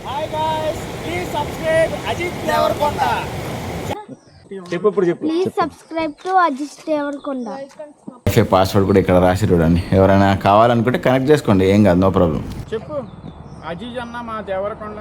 Hi guys please subscribe Ajith Devarakonda. చెప్పు ఇప్పుడు చెప్పు. Please subscribe to Ajith Devarakonda. Wifi password కూడా ఇక్కడ రాసి చూడండి. ఎవరైనా కావాలనుకుంటే కనెక్ట్ చేసుకోండి, ఏం కాదు, నో ప్రాబ్లం. చెప్పు అజీజ్ అన్న మా Devarakonda.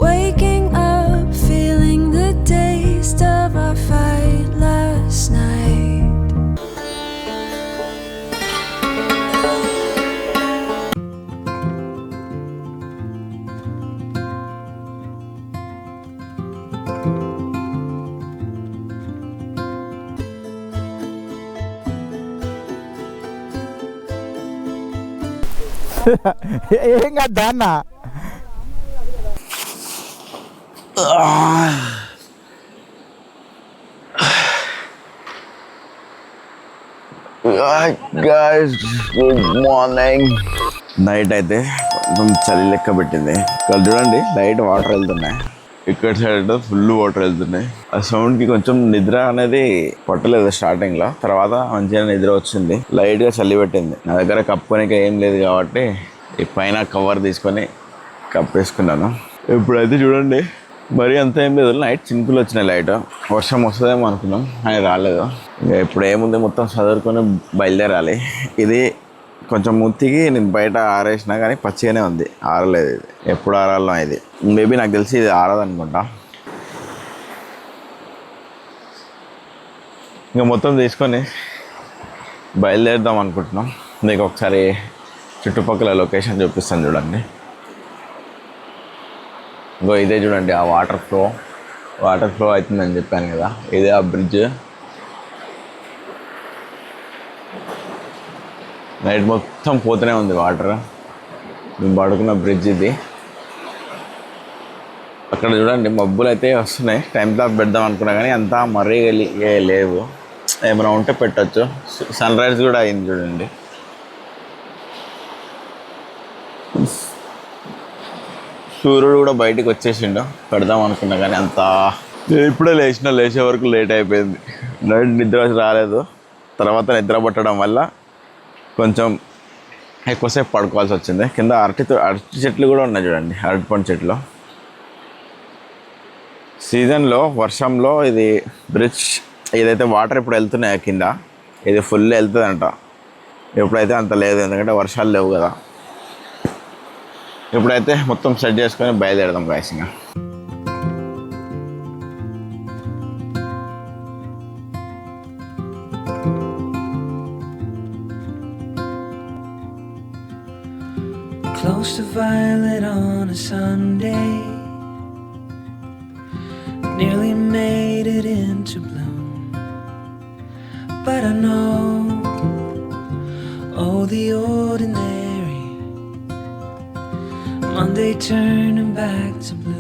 Waking up, feeling the taste of our fight last night. ఏం కాదు దాన్న. Good morning. నైట్ అయితే కొంచెం చలి లెక్క పెట్టింది. ఇక్కడ చూడండి లైట్ వాటర్ వెళ్తున్నాయి, ఇక్కడ సైడ్ ఫుల్ వాటర్ వెళ్తున్నాయి. ఆ సౌండ్కి కొంచెం నిద్ర అనేది పట్టలేదు స్టార్టింగ్లో, తర్వాత మంచిగా నిద్ర వచ్చింది. లైట్గా చలి పెట్టింది. నా దగ్గర కప్పుకోనికి ఏం లేదు కాబట్టి ఈ పైన కవర్ తీసుకొని కప్పేసుకున్నాను. ఇప్పుడైతే చూడండి మరీ అంత ఏం లేదు, నైట్ చినుకులు వచ్చినాయి. లైట్ వర్షం వస్తుందేమో అనుకున్నాం అని రాలేదు. ఇంకా ఇప్పుడు ఏముంది, మొత్తం చదువుకొని బయలుదేరాలి. ఇది కొంచెం ముత్తికి నేను బయట ఆరేసినా కానీ పచ్చిగానే ఉంది, ఆరలేదు. ఇది ఎప్పుడు ఆరాలో ఇది మేబీ నాకు తెలిసి ఇది ఆరదనుకుంటా. ఇంకా మొత్తం తీసుకొని బయలుదేరుదాం అనుకుంటున్నాం. మీకు ఒకసారి చుట్టుపక్కల లొకేషన్ చూపిస్తాను చూడండి. ఇంకో ఇదే చూడండి, ఆ వాటర్ ఫ్లో అవుతుందని చెప్పాను కదా, ఇదే ఆ బ్రిడ్జ్. నైట్ మొత్తం పోతూనే ఉంది వాటర్. మేము పడుకున్న బ్రిడ్జ్ ఇది. అక్కడ చూడండి మబ్బులు అయితే వస్తున్నాయి. టైం క్లాక్ పెడదాం అనుకున్నా కానీ అంతా మరీ లేవు. ఏమైనా ఉంటే పెట్టచ్చు. సన్ రైజ్ కూడా అయింది చూడండి. సూర్యుడు కూడా బయటికి వచ్చేసిండు, పెడదాం అనుకున్నా కానీ అంతా ఇప్పుడే లేచే వరకు లేట్ అయిపోయింది. నైట్ నిద్ర రాలేదు. తర్వాత నిద్ర పట్టడం వల్ల కొంచెం ఎక్కువసేపు పడుకోవాల్సి వచ్చింది. కింద అరటి చెట్లు కూడా ఉన్నాయి చూడండి, అరటిపండు చెట్లు. సీజన్లో వర్షంలో ఇది బ్రిడ్జ్ ఏదైతే వాటర్ ఇప్పుడు వెళ్తున్నాయో కింద, ఇది ఫుల్ వెళ్తుందంట. ఎప్పుడైతే అంత లేదు, ఎందుకంటే వర్షాలు లేవు కదా. ఇప్పుడైతే మొత్తం సెట్ చేసుకొని బయలుదేరదాం గాయ్స్. ఇంకా Close to violet on a Sunday, nearly made it into bloom, but I know, oh the ordinary Monday turning back to blue.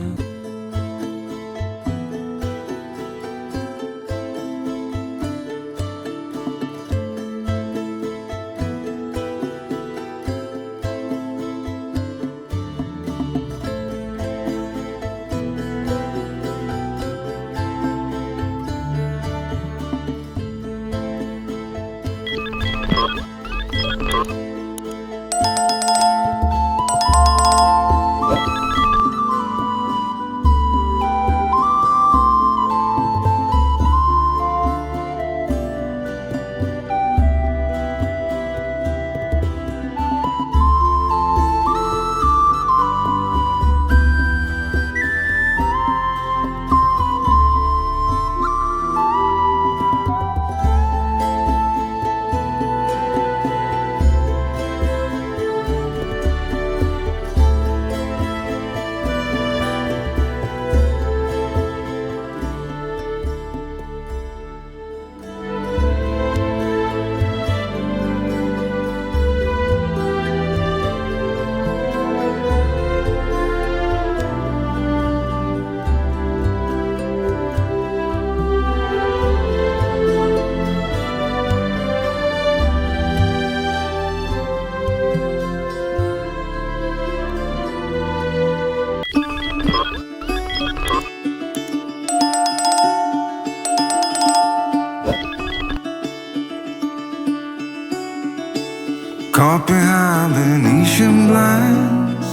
caught behind Venetian blinds,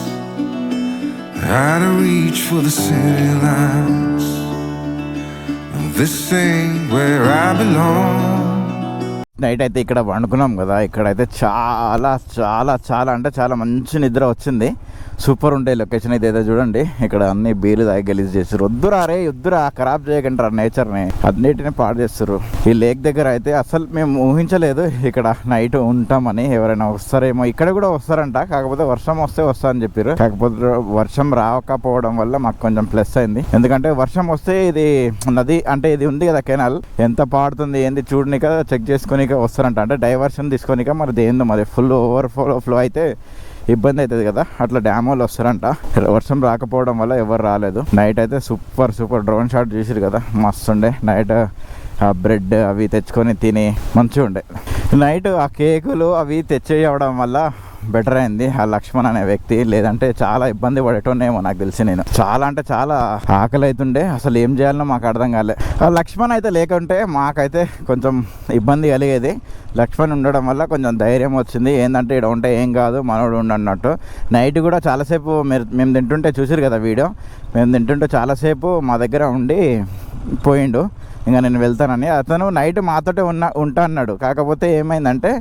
out of reach for the city lights. This ain't where I belong. Night అయితే ఇక్కడ వండుకున్నాం కదా, ఇక్కడైతే చాలా చాలా చాలా అంటే చాలా మంచి నిద్ర వచ్చింది. సూపర్ ఉండే లొకేషన్ ఇదైతే చూడండి. ఇక్కడ అన్ని బీలు తాగి గలీజ్ చేస్తారు. వద్దురా రే వద్దురా, ఖరాబ్ చేయకంటారు నేచర్ని, అన్నిటిని పాడు చేస్తారు. ఈ లేక్ దగ్గర అయితే అసలు మేము ఊహించలేదు ఇక్కడ నైట్ ఉంటామని. ఎవరైనా వస్తారేమో, ఇక్కడ కూడా వస్తారంట, కాకపోతే వర్షం వస్తే వస్తా అని చెప్పారు. కాకపోతే వర్షం రాకపోవడం వల్ల మాకు కొంచెం ప్లస్ అయింది. ఎందుకంటే వర్షం వస్తే ఇది నది అంటే ఇది ఉంది కదా కెనాల్, ఎంత పాడుతుంది ఏంది చూడనిక చెక్ చేసుకొని వస్తారంట. అంటే డైవర్షన్ తీసుకొనిక మరి దేందో మరి ఫుల్ ఓవర్ ఫ్లో అయితే ఇబ్బంది అవుతుంది కదా, అట్లా డ్యామ్ వాళ్ళు వస్తారంట. వర్షం రాకపోవడం వల్ల ఎవరు రాలేదు. నైట్ అయితే సూపర్ డ్రోన్ షాట్ చూసిరు కదా, మస్తు ఉండే. నైట్ ఆ బ్రెడ్ అవి తెచ్చుకొని తిని మంచిగా ఉండే. నైట్ ఆ కేకులు అవి తెచ్చేయడం వల్ల బెటర్ అయింది ఆ లక్ష్మణ్ అనే వ్యక్తి, లేదంటే చాలా ఇబ్బంది పడేటోనేమో నాకు తెలిసి. నేను చాలా అంటే చాలా ఆకలి అవుతుండే, అసలు ఏం చేయాలనో మాకు అర్థం కాలే. ఆ లక్ష్మణ్ అయితే లేకుంటే మాకైతే కొంచెం ఇబ్బంది కలిగేది. లక్ష్మణ్ ఉండడం వల్ల కొంచెం ధైర్యం వచ్చింది. ఏంటంటే ఇక్కడ ఉంటే ఏం కాదు మనోడు ఉండన్నట్టు. నైట్ కూడా చాలాసేపు మేము తింటుంటే చూసిరు కదా వీడియో, మేము తింటుంటే చాలాసేపు మా దగ్గర ఉండి పోయిండు. ఇంకా నేను వెళ్తానని అతను నైట్ మాతోటే ఉంటా అన్నాడు. కాకపోతే ఏమైందంటే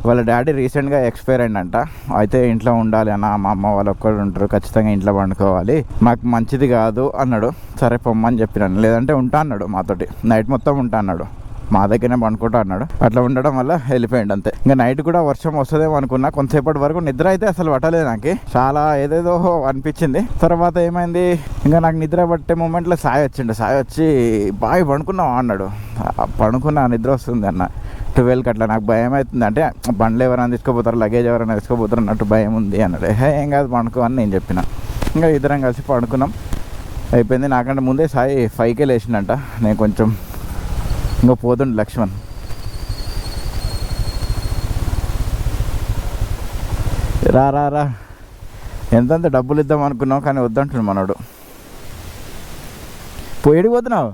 వాళ్ళ డాడీ రీసెంట్గా ఎక్స్పైర్ అయిందంట. అయితే ఇంట్లో ఉండాలి అన్న, మా అమ్మ వాళ్ళు ఒక్కరు ఉంటారు, ఖచ్చితంగా ఇంట్లో పండుకోవాలి, మాకు మంచిది కాదు అన్నాడు. సరే పొమ్మని చెప్పినాను, లేదంటే ఉంటా అన్నాడు మాతోటి, నైట్ మొత్తం ఉంటా అన్నాడు, మా దగ్గరనే పండుకుంటా అన్నాడు. అట్లా ఉండడం వల్ల వెళ్ళిపోయింది అంతే. ఇంకా నైట్ కూడా వర్షం వస్తుందేమో అనుకున్నా. కొంతసేపటి వరకు నిద్ర అయితే అసలు పట్టలేదు నాకు, చాలా ఏదేదో అనిపించింది. తర్వాత ఏమైంది, ఇంకా నాకు నిద్ర పట్టే మూమెంట్లో సాయి వచ్చిండు. సాయి వచ్చి బాగా పండుకున్నావు అన్నాడు. పండుకున్నా, నిద్ర వస్తుంది అన్న 12కి అట్లా. నాకు భయం అవుతుంది, అంటే బండ్లు ఎవరైనా తీసుకోపోతారు, లగేజ్ ఎవరైనా తీసుకోపోతారు అన్నట్టు భయం ఉంది అన్నాడు. ఏం కాదు పండుకో అని నేను చెప్పిన. ఇంకా ఇద్దరం కలిసి పండుకున్నాం, అయిపోయింది. నాకంటే ముందే సాయి 5కే లేచిండంట. నేను కొంచెం ఇంకా పోతుండే లక్ష్మణ్. రా ఎంతంత డబ్బులు ఇద్దాం అనుకున్నావు కానీ వద్దంటున్నాడు మనోడు. పోయేడికి పోతున్నావు?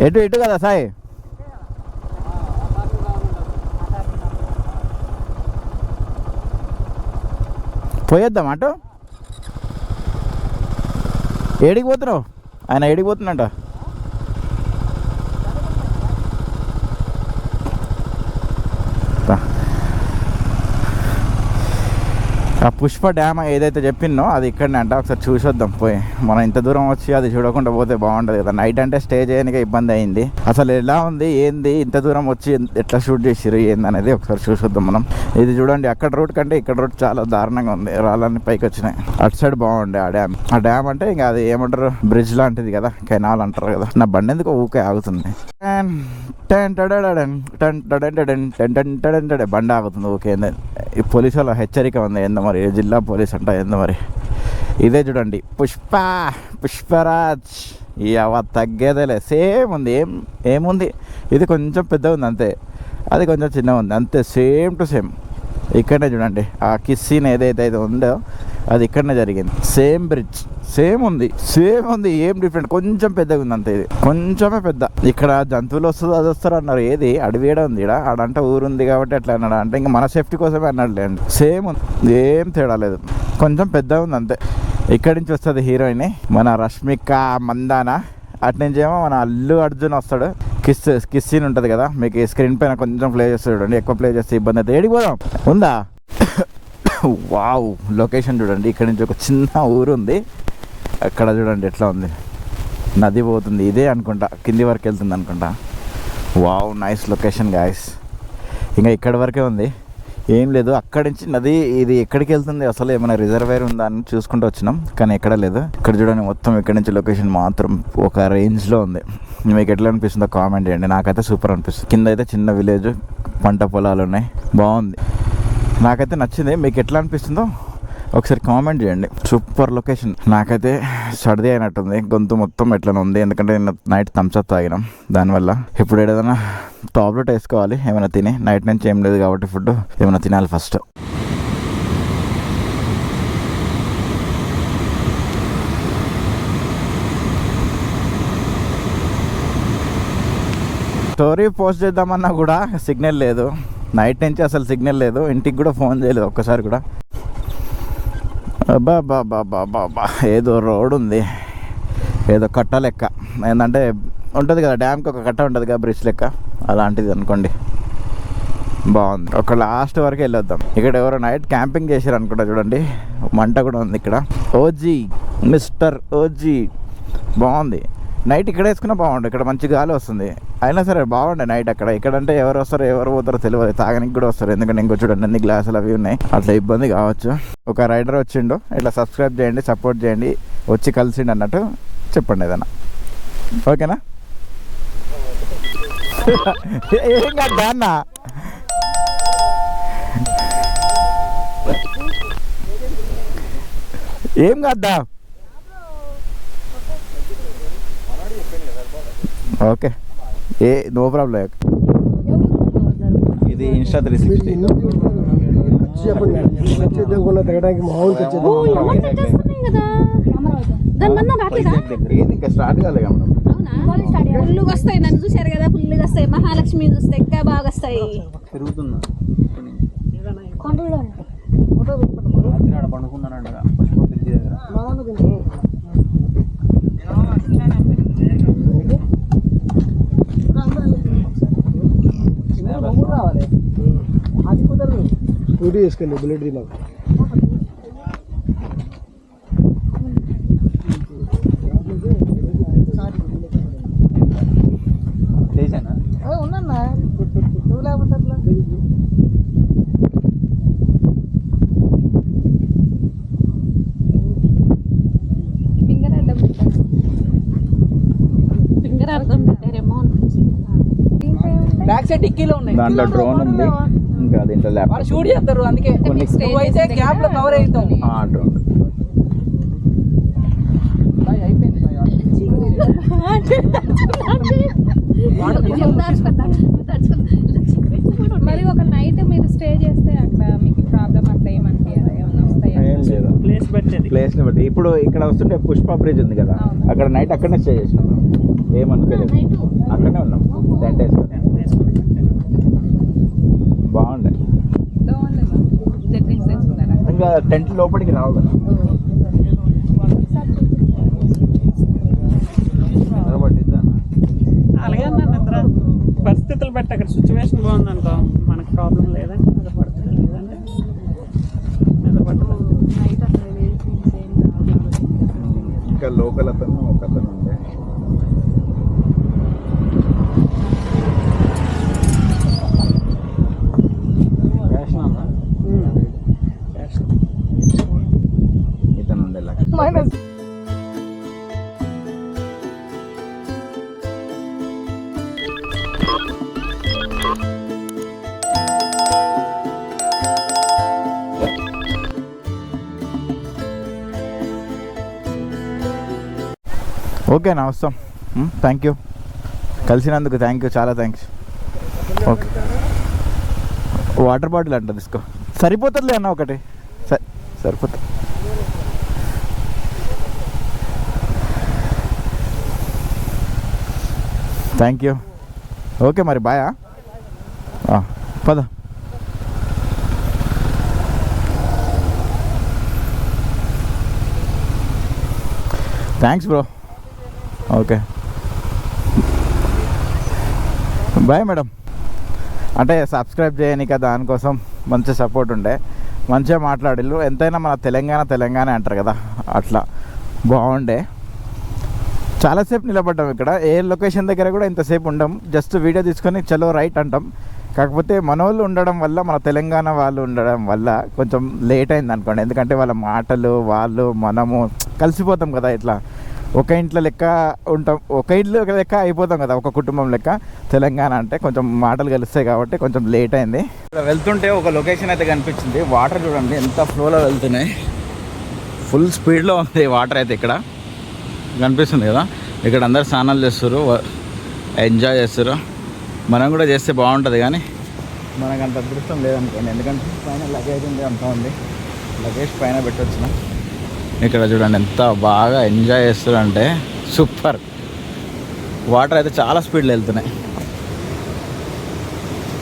ఎటు కదా సాయి? పోయేద్దాం అటు. ఏడికి పోతున్నావు? ఆయన ఏడికి పోతున్నట్ట. ఆ పుష్ప డ్యామ్ ఏదైతే చెప్పినో అది ఇక్కడనే అంట, ఒకసారి చూసొద్దాం పోయి. మనం ఇంత దూరం వచ్చి అది చూడకుండా పోతే బాగుంటుంది కదా. నైట్ అంటే స్టే చేయడానికి ఇబ్బంది అయింది. అసలు ఎలా ఉంది ఏంది, ఇంత దూరం వచ్చి ఎట్లా షూట్ చేసిరు ఏంది అనేది ఒకసారి చూసొద్దాం మనం. ఇది చూడండి, అక్కడ రూట్ కంటే ఇక్కడ రూట్ చాలా దారుణంగా ఉంది, రాళ్ళన్నీ పైకి వచ్చినాయి. అటు సైడ్ బాగుండే ఆ డ్యామ్. ఆ డ్యామ్ అంటే ఇంకా అది ఏమంటారు, బ్రిడ్జ్ లాంటిది కదా, కెనాల్ అంటారు కదా. నా బండి ఎందుకు ఊకే ఆగుతుంది, బండి ఆగుతుంది ఊకే. ఈ పోలీసు వాళ్ళ హెచ్చరిక ఉంది ఏందో మరి, జిల్లా పోలీస్ అంట ఏందో మరి. ఇదే చూడండి పుష్పరాజ్, ఇవ తగ్గేదేలే, సేమ్ ఉంది. ఏముంది, ఇది కొంచెం పెద్దగా ఉంది అంతే, అది కొంచెం చిన్నగా ఉంది అంతే, సేమ్ టు సేమ్. ఇక్కడనే చూడండి, ఆ కిస్ సీన్ ఏదైతే ఉందో అది ఇక్కడనే జరిగింది. సేమ్ బ్రిడ్జ్, సేమ్ ఉంది. ఏం డిఫరెంట్, కొంచెం పెద్దగా ఉంది అంతే, ఇది కొంచెమే పెద్ద. ఇక్కడ జంతువులు వస్తుంది అది వస్తారు అన్నారు, ఏది అడవి ఏడా ఉంది, ఇక్కడ ఆడంట ఊరుంది కాబట్టి అట్లా అన్నాడు. అంటే ఇంకా మన సేఫ్టీ కోసమే అన్నాడు లేండి. సేమ్ ఉంది, ఏం తేడా లేదు, కొంచెం పెద్దగా ఉంది అంతే. ఇక్కడి నుంచి వస్తుంది హీరోయిన్ మన రష్మిక మందానా, అటు నుంచి ఏమో మన అల్లు అర్జున్ వస్తాడు. కిస్ సీన్ ఉంటుంది కదా, మీకు స్క్రీన్ పైన కొంచెం ప్లే చేస్తాడు చూడండి, ఎక్కువ ప్లే చేస్తే ఇబ్బంది అయితే. ఏడికి పోదాం ఉందా? వావ్, లొకేషన్ చూడండి. ఇక్కడ నుంచి ఒక చిన్న ఊరు ఉంది, అక్కడ చూడండి ఎట్లా ఉంది, నది పోతుంది, ఇదే అనుకుంటా కింది వరకు వెళ్తుంది అనుకుంటా. Wow, nice location guys. ఇంకా ఇక్కడ వరకే ఉంది, ఏం లేదు. అక్కడి నుంచి నది ఇది ఎక్కడికి వెళ్తుంది, అసలు ఏమైనా రిజర్వేర్ ఉందా అని చూసుకుంటూ వచ్చినాం, కానీ ఎక్కడ లేదు. ఇక్కడ చూడండి మొత్తం ఇక్కడ నుంచి లొకేషన్ మాత్రం ఒక రేంజ్లో ఉంది. మీకు ఎట్లా అనిపిస్తుందో కామెంట్ చేయండి. నాకైతే సూపర్ అనిపిస్తుంది. కింద అయితే చిన్న విలేజ్, పంట పొలాలు ఉన్నాయి, బాగుంది, నాకైతే నచ్చింది. మీకు ఎట్లా అనిపిస్తుందో ఒకసారి కామెంట్ చేయండి. Super location. నాకైతే సర్ది అయినట్టుంది, గొంతు మొత్తం ఎట్లా ఉంది, ఎందుకంటే నేను నైట్ థమ్స్అప్ తాగినాం, దానివల్ల. ఇప్పుడు ఏదైనా టాబ్లెట్ వేసుకోవాలి ఏమైనా తిని. నైట్ నుంచి ఏం లేదు కాబట్టి ఫుడ్ ఏమైనా తినాలి ఫస్ట్. స్టోరీ పోస్ట్ చేద్దామన్నా కూడా సిగ్నల్ లేదు. నైట్ నుంచి అసలు సిగ్నల్ లేదు. ఇంటికి కూడా ఫోన్ చేయలేదు ఒక్కసారి కూడా. అబ్బా బాబా బాబా, ఏదో రోడ్ ఉంది, ఏదో కట్ట లెక్క. ఏంటంటే ఉంటుంది కదా డ్యామ్కి ఒక కట్ట ఉంటుంది కదా, బ్రిడ్జ్ లెక్క, అలాంటిది అనుకోండి. బాగుంది. ఒక లాస్ట్ వరకు వెళ్ళొద్దాం. ఇక్కడ ఎవరో నైట్ క్యాంపింగ్ చేశారు అనుకుంటా, చూడండి మంట కూడా ఉంది ఇక్కడ. ఓజీ, మిస్టర్ ఓజీ, బాగుంది. నైట్ ఇక్కడ వేసుకున్నా బాగుండు. ఇక్కడ మంచి గాలి వస్తుంది. అయినా సరే బాగుండే నైట్ అక్కడ. ఇక్కడంటే ఎవరు వస్తారో ఎవరు పోతారో తెలియదు, తాగడానికి కూడా వస్తారు. ఎందుకంటే ఇంకో చూడండి అన్ని గ్లాసులు అవి ఉన్నాయి, అట్లా ఇబ్బంది కావచ్చు. ఒక రైడర్ వచ్చిండు, ఇట్లా సబ్స్క్రైబ్ చేయండి, సపోర్ట్ చేయండి, వచ్చి కలిసిండు అన్నట్టు చెప్పండి ఏదన్నా. ఓకేనా? ఏం కాదు అన్న, ఏం కాద్దా. Okay, no problem. ఇది ఇన్స్టా 360. ఇంకా స్టార్ట్ కాలేదు మేడం. ఫుల్గా వస్తాయి, నన్ను చూశారు కదా, ఫుల్గా వస్తాయి. మహాలక్ష్మి చూస్తే ఇంకా బాగా వస్తాయి. పెరుగుతున్నా పండుకున్నానంట అది కుదరదు. స్కూటీ తీసుకెళ్ళి బుల్లెట్ దిలా ఉన్నా నువ్వు లేకపోతే అట్లా. ఫింగర్ అర్థం పెట్టారేమో బ్యాక్ సైడ్ డిక్కీలో ఉన్నాయి. దాంట్లో డ్రోన్ ఉంది, ఇంకా దీంట్లో వాళ్ళు షూట్ చేస్తారు. అందుకే నువ్వైతే గ్యాప్ లో కవర్ అవుతావు. డ్రోన్ అయిపోయింది. మరి ఒక నైట్ మీరు స్టే చేస్తే అక్కడ మీకు ప్రాబ్లం అట్లా ఏమనిపించదా? ఏమన్నా వస్తాయా? ప్లేస్ పెట్టేది, ప్లేస్ ని బట్టి. ఇప్పుడు ఇక్కడ వస్తుంటే పుష్ప బ్రిడ్జ్ ఉంది కదా, అక్కడ నైట్ అక్కడనే స్టే చేసినాం. ఏమనిపించలేదు, అక్కడనే ఉన్నాం టెంట్ వేసుకొని. బాగుండే. ఇంకా టెంట్ లోపలికి రావు కదా. అలాగే నిద్ర పరిస్థితులు బట్టి అక్కడ సిచ్యువేషన్ బాగుందనుకో మనకు ప్రాబ్లం లేదండి. నిద్రపడుతుంది లేదంటే నిద్రపడుతుంది. ఇంకా లోకల్ అతను ఒక అతను ఉండే. ఇతను ఉండే ఓకేనా, వస్తాం. థ్యాంక్ యూ, కలిసినందుకు థ్యాంక్ యూ, చాలా థ్యాంక్స్. ఓకే, వాటర్ బాటిల్ అంట తీసుకో. సరిపోతుందిలే అన్న, ఒకటి సరిపోతుంది. Thank you. ఓకే మరి బాయా, పద. Thanks bro. Okay bye madam. అంటే సబ్స్క్రైబ్ చేయని కదా, దానికోసం మంచి సపోర్ట్ ఉండే, మంచిగా మాట్లాడిల్లు. ఎంతైనా మన తెలంగాణ అంటారు కదా, అట్లా బాగుండే. చాలాసేపు నిలబడ్డాం ఇక్కడ. ఏ లొకేషన్ దగ్గర కూడా ఇంతసేపు ఉండం, జస్ట్ వీడియో తీసుకొని చలో రైట్ అంటాం. కాకపోతే మన వాళ్ళు ఉండడం వల్ల, మన తెలంగాణ వాళ్ళు ఉండడం వల్ల కొంచెం లేట్ అయింది అనుకోండి. ఎందుకంటే వాళ్ళ మాటలు, వాళ్ళు, మనము కలిసిపోతాం కదా, ఇట్లా ఒక ఇంట్లో లెక్క ఉంటాం, ఒక ఇంట్లో లెక్క అయిపోతాం కదా, ఒక కుటుంబం లెక్క. తెలంగాణ అంటే కొంచెం మాటలు కలుస్తాయి కాబట్టి కొంచెం లేట్ అయింది. ఇక్కడ వెళ్తుంటే ఒక లొకేషన్ అయితే కనిపించింది. వాటర్ చూడండి ఎంత ఫ్లోలో వెళ్తున్నాయి, ఫుల్ స్పీడ్లో ఉంది వాటర్ అయితే. ఇక్కడ కనిపిస్తుంది కదా, ఇక్కడ అందరు స్నానాలు చేస్తారు, ఎంజాయ్ చేస్తారు. మనం కూడా చేస్తే బాగుంటుంది, కానీ మనకు అంత అదృష్టం లేదనుకోండి. ఎందుకంటే పైన లగేజ్ ఉంది, అంతా ఉంది, లగేజ్ పైన పెట్టొచ్చినాం. ఇక్కడ చూడండి ఎంత బాగా ఎంజాయ్ చేస్తారంటే సూపర్. వాటర్ అయితే చాలా స్పీడ్లో వెళ్తున్నాయి.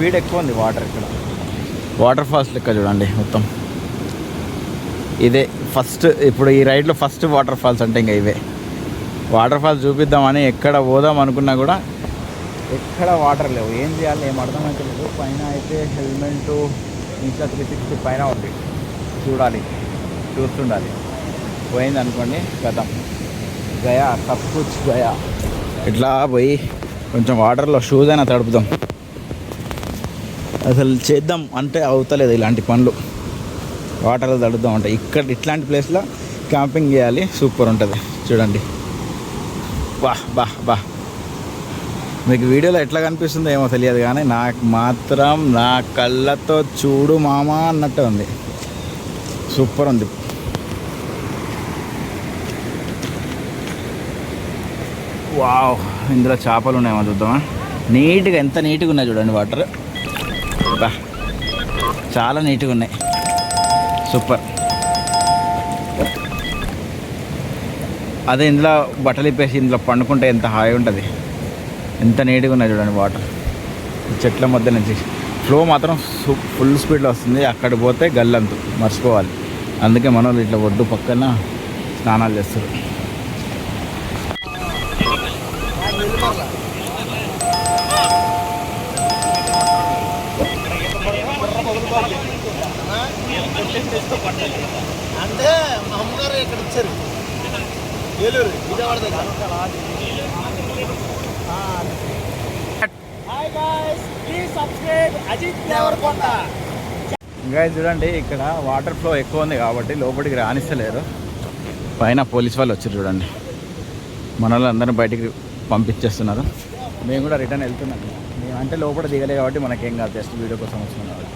స్పీడ్ ఎక్కువ ఉంది వాటర్ ఇక్కడ. వాటర్ ఫాల్స్ లెక్క చూడండి మొత్తం. ఇదే ఫస్ట్ ఇప్పుడు ఈ రైడ్లో ఫస్ట్ వాటర్ ఫాల్స్ అంటే ఇంకా ఇవే. వాటర్ ఫాల్స్ చూపిద్దామని ఎక్కడ పోదాం అనుకున్నా కూడా ఎక్కడ వాటర్ లేవు. ఏం చేయాలి ఏం అర్థమైతే లేదు. పైన అయితే హెల్మెట్ ఇంకా 360 పైన ఉంది, చూడాలి చూస్తుండాలి. పోయింది అనుకోండి గతం గయా సబ్ కుచ్ గయా. ఇట్లా పోయి కొంచెం వాటర్లో షూస్ అయినా తడుపుదాం. అసలు చేద్దాం అంటే అవుతలేదు ఇలాంటి పనులు. వాటర్లో తడుపుదాం అంటే ఇక్కడ ఇట్లాంటి ప్లేస్లో క్యాంపింగ్ చేయాలి, సూపర్ ఉంటుంది చూడండి. బా బా బా మీకు వీడియోలో ఎట్లా కనిపిస్తుందో ఏమో తెలియదు కానీ నాకు మాత్రం నా కళ్ళతో చూడు మామా అన్నట్టు ఉంది. సూపర్ ఉంది. వావ్, ఇందులో చేపలు ఉన్నాయేమో చూద్దామా. నీట్గా ఎంత నీట్గా ఉన్నాయి చూడండి వాటర్. బా చాలా నీట్గా ఉన్నాయి, సూపర్. అదే ఇందులో బట్టలు ఇప్పేసి ఇందులో పండుకుంటే ఎంత హాయి ఉంటుంది. ఎంత నీట్గా ఉన్నాయి చూడండి వాటర్. చెట్ల మధ్య నుంచి ఫ్లో మాత్రం ఫుల్ స్పీడ్లో వస్తుంది. అక్కడ పోతే గల్లంతు మర్చిపోవాలి. అందుకే మనోళ్ళు ఇట్లా ఒడ్డు పక్కన స్నానాలు చేస్తారు. అంటే మా అమ్మగారు ఇక్కడ వచ్చారు, ఏలూరు విజయవాడ దగ్గర. ఇంకా చూడండి ఇక్కడ వాటర్ ఫ్లో ఎక్కువ ఉంది కాబట్టి లోపలికి రానిస్తలేరు. పైన పోలీస్ వాళ్ళు వచ్చారు చూడండి. మన వాళ్ళందరినీ బయటికి పంపించేస్తున్నారు. మేము కూడా రిటర్న్ వెళ్తున్నాం. మేము అంటే లోపల దిగలే కాబట్టి మనకేం కాదు, జస్ట్ వీడియో కోసం వస్తున్నాం కాబట్టి.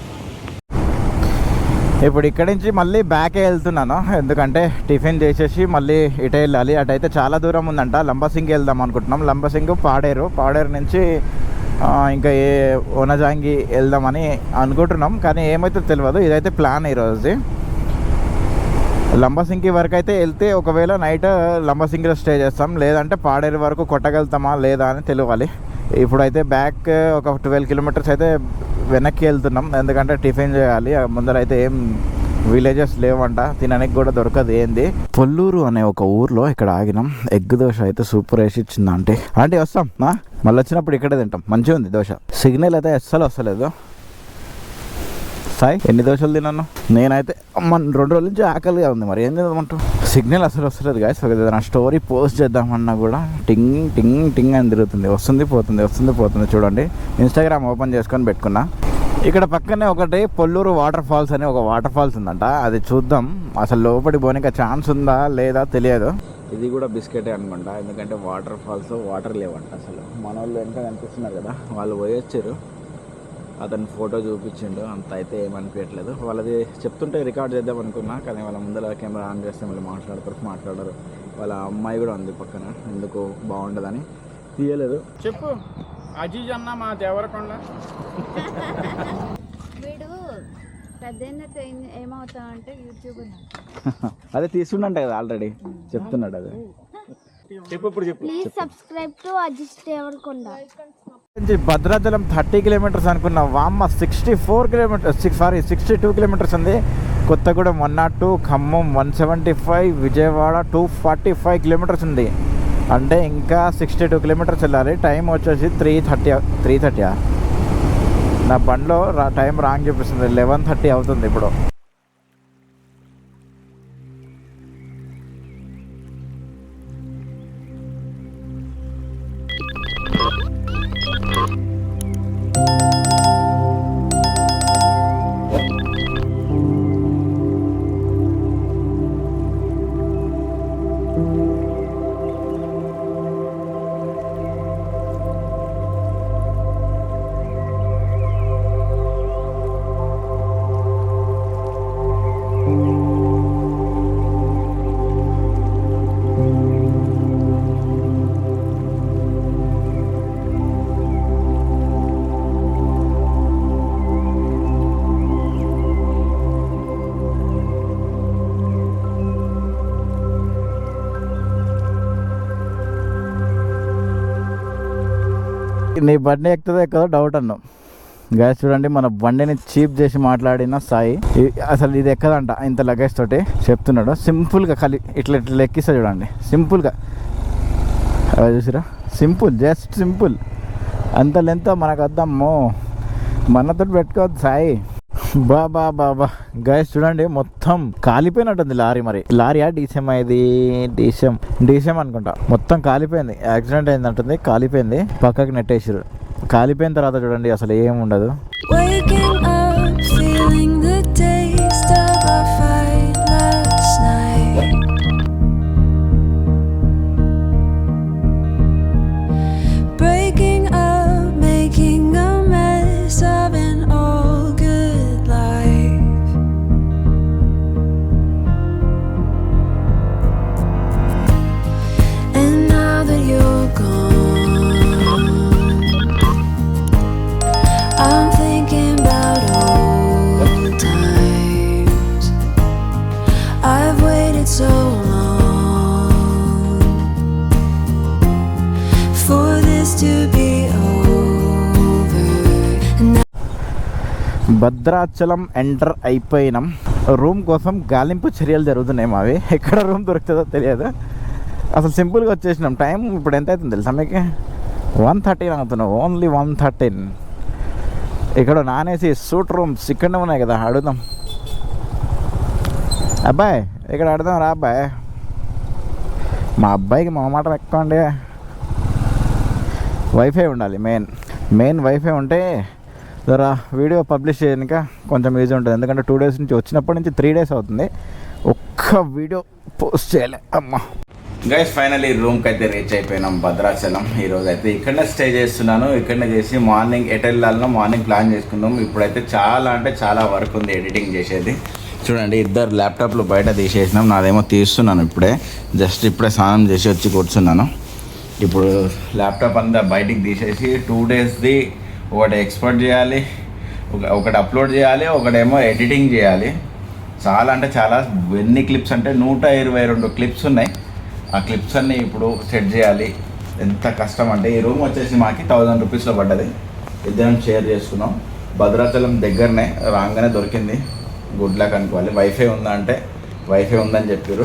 ఇప్పుడు ఇక్కడి నుంచి మళ్ళీ బ్యాకే వెళ్తున్నాను, ఎందుకంటే టిఫిన్ చేసేసి మళ్ళీ ఇటే వెళ్ళాలి. అటైతే చాలా దూరం ఉందంట. లంబసింగి వెళ్దాం అనుకుంటున్నాం. లంబసింగి పాడేరు నుంచి ఇంకా ఓనజాంగి వెళ్దామని అనుకుంటున్నాం, కానీ ఏమైతే తెలియదు. ఇదైతే ప్లాన్ ఈరోజుది. లంబసింగి వరకు అయితే వెళ్తే ఒకవేళ నైట్ లంబసింగిలో స్టే చేస్తాం, లేదంటే పాడేరు వరకు కొట్టగలుగుతామా లేదా అని తెలియాలి. ఇప్పుడైతే బ్యాక్ ఒక 12 కిలోమీటర్స్ అయితే వెనక్కి వెళ్తున్నాం, ఎందుకంటే టిఫిన్ చేయాలి. ముందర అయితే ఏం విలేజెస్ లేవంట, తినడానికి కూడా దొరకదు. ఏంది పొల్లూరు అనే ఒక ఊర్లో ఇక్కడ ఆగినాం. ఎగ్ దోశ అయితే సూపర్ వేసి ఇచ్చింది ఆంటీ వస్తాం మళ్ళీ వచ్చినప్పుడు ఇక్కడే తింటాం. మంచిగా ఉంది దోశ. సిగ్నల్ అయితే అస్సలు వస్తలేదు. సాయి ఎన్ని దోశలు తిన్నాను నేనైతే. 2 రోజుల నుంచి ఆకలిగా ఉంది, మరి ఏం చేద్దామంటూ. సిగ్నల్ అసలు వస్తలేదు గాయస్. నా స్టోరీ పోస్ట్ చేద్దామన్నా కూడా టింగ్ టింగ్ టింగ్ అని తిరుగుతుంది. వస్తుంది పోతుంది చూడండి. ఇన్స్టాగ్రామ్ ఓపెన్ చేసుకొని పెట్టుకున్నా. ఇక్కడ పక్కనే ఒకటి పొల్లూరు వాటర్ ఫాల్స్ అని ఒక వాటర్ ఫాల్స్ ఉందంట, అది చూద్దాం. అసలు లోపలికి పోనీకి ఛాన్స్ ఉందా లేదా తెలియదు. ఇది కూడా బిస్కెటే అనుకుంటా, ఎందుకంటే వాటర్ ఫాల్స్ వాటర్ లేవంట అసలు. మన వాళ్ళు వెనక కనిపిస్తున్నారు కదా, వాళ్ళు పోయొచ్చారు. అతను ఫోటో చూపించిండు, అంత అయితే ఏమనిపించట్లేదు. వాళ్ళది చెప్తుంటే రికార్డ్ చేద్దాం అనుకున్నా, కానీ వాళ్ళ ముందర కెమెరా ఆన్ చేస్తే మళ్ళీ మాట్లాడరు. వాళ్ళ అమ్మాయి కూడా ఉంది పక్కన, ఎందుకు బాగుండదని తీయలేదు. చెప్పు అజీజ్ అన్న మా దేవరకొండ. వీడు పెద్ద ఏమవుతామంటే యూట్యూబర్. అదే తీసుకున్నాంట కదా ఆల్రెడీ, చెప్తున్నాడు అదే. చెప్పు please subscribe to Aziz Devarakonda. Bhadrachalam 30 kilometres అనుకున్నా, వామ్మ 62 కిలోమీటర్స్ ఉంది. కొత్తగూడెం 102, ఖమ్మం 175, విజయవాడ 245 కిలోమీటర్స్ ఉంది. అంటే ఇంకా 62 కిలోమీటర్స్ వెళ్ళాలి. టైం వచ్చేసి 3:30. నా బండిలో టైం రాంగ్ చూపిస్తుంది, 11:30 అవుతుంది ఇప్పుడు. నీ బండి ఎక్కుతుందో ఎక్కదో డౌట్ అన్నావు. గాయస్ చూడండి మన బండిని చీప్ చేసి మాట్లాడిన సాయి అసలు ఇది ఎక్కదంట ఇంత లగేజ్ తోటి చెప్తున్నాడు. సింపుల్గా ఖాళీ ఇట్లా ఇట్లా ఎక్కిస్తా చూడండి, సింపుల్గా చూసిరా, సింపుల్, జస్ట్ సింపుల్. అంత లెంత్ మనకు వద్దమ్మో, మనతో పెట్టుకోవద్దు సాయి. బాబా బాబా గాయస్ చూడండి మొత్తం కాలిపోయినట్టుంది లారీ. మరి లారీయా డీసీఎం, ఇది డీసీఎం అనుకుంటా. మొత్తం కాలిపోయింది, యాక్సిడెంట్ అయిందంటుంది, కాలిపోయింది, పక్కకి నెట్టేసారు. కాలిపోయిన తర్వాత చూడండి అసలు ఏం ఉండదు. Waking up, feeling the taste of our fight last night. Breaking up, making a mess of an all good life. And now that you're gone, I'm thinking about old times. I've waited so long for this to be over. Bhadrachalam enter అయిపోయినాం. Room కోసం గాలింపు చర్యలు జరుగుతున్నాయి మావి. ఎక్కడ room దొరుకుతుందో తెలియదు. అసలు సింపుల్గా వచ్చేసినాం. టైం ఇప్పుడు ఎంత అవుతుంది తెలుసా మీకు? 1:13 అవుతున్నాం, ఓన్లీ 1:13. ఇక్కడ నాన్ ఏసీ సూట్ రూమ్స్ ఇక్కడనే ఉన్నాయి కదా, అడుగుదాం. అబ్బాయి ఇక్కడ అడుగుదాం రా అబ్బాయి. మా అబ్బాయికి మా మాట ఎక్కువ అండి. వైఫై ఉండాలి, మెయిన్ వైఫై ఉంటే జరా వీడియో పబ్లిష్ చేయడానికి కొంచెం ఈజీ ఉంటుంది. ఎందుకంటే 2 days నుంచి వచ్చినప్పటి నుంచి 3 days అవుతుంది, ఒక్క వీడియో పోస్ట్ చేయలే. అమ్మ గైస్ ఫైనల్లీ రూమ్కి అయితే రీచ్ అయిపోయినాం భద్రాచలం. ఈరోజు అయితే ఇక్కడనే స్టే చేస్తున్నాను. ఇక్కడనే చేసి మార్నింగ్ ఎటు వెళ్ళాలనో మార్నింగ్ ప్లాన్ చేసుకుందాం. ఇప్పుడైతే చాలా అంటే చాలా వర్క్ ఉంది ఎడిటింగ్ చేసేది. చూడండి ఇద్దరు ల్యాప్టాప్లు బయట తీసేసినాం, నాదేమో తీస్తున్నాను ఇప్పుడే. జస్ట్ ఇప్పుడే స్నానం చేసి వచ్చి కూర్చున్నాను. ఇప్పుడు ల్యాప్టాప్ అంతా బయటికి తీసేసి 2 daysది ఒకటి ఎక్స్పోర్ట్ చేయాలి, ఒకటి అప్లోడ్ చేయాలి, ఒకటేమో ఎడిటింగ్ చేయాలి. చాలా అంటే చాలా, ఎన్ని క్లిప్స్ అంటే 122 క్లిప్స్ ఉన్నాయి. ఆ క్లిప్స్ అన్నీ ఇప్పుడు సెట్ చేయాలి. ఎంత కష్టం అంటే ఈ రూమ్ వచ్చేసి మాకు 1000 రూపీస్లో పడ్డది. ఇద్దరం షేర్ చేసుకున్నాం. భద్రాచలం దగ్గరనే, రాగానే దొరికింది. గుడ్ లక్ అనుకోవాలి. వైఫై ఉందా అంటే వైఫై ఉందని చెప్పారు.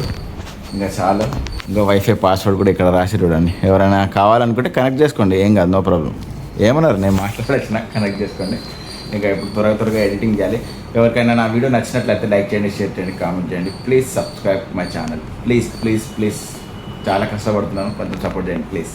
ఇంకా చాలు. ఇంకా వైఫై పాస్వర్డ్ కూడా ఇక్కడ రాసి చూడండి. ఎవరైనా కావాలనుకుంటే కనెక్ట్ చేసుకోండి, ఏం కాదు, నో ప్రాబ్లం. ఏమన్నారు, నేను మాట్లాడొచ్చిన, కనెక్ట్ చేసుకోండి. ఇంకా ఇప్పుడు త్వరగా ఎడిటింగ్ చేయాలి. ఎవరికైనా నా వీడియో నచ్చినట్లయితే లైక్ చేయండి, షేర్ చేయండి, కామెంట్ చేయండి. Please subscribe my channel, please please please. చాలా కష్టపడుతున్నాను, కొంచెం సపోర్ట్ చేయండి ప్లీజ్.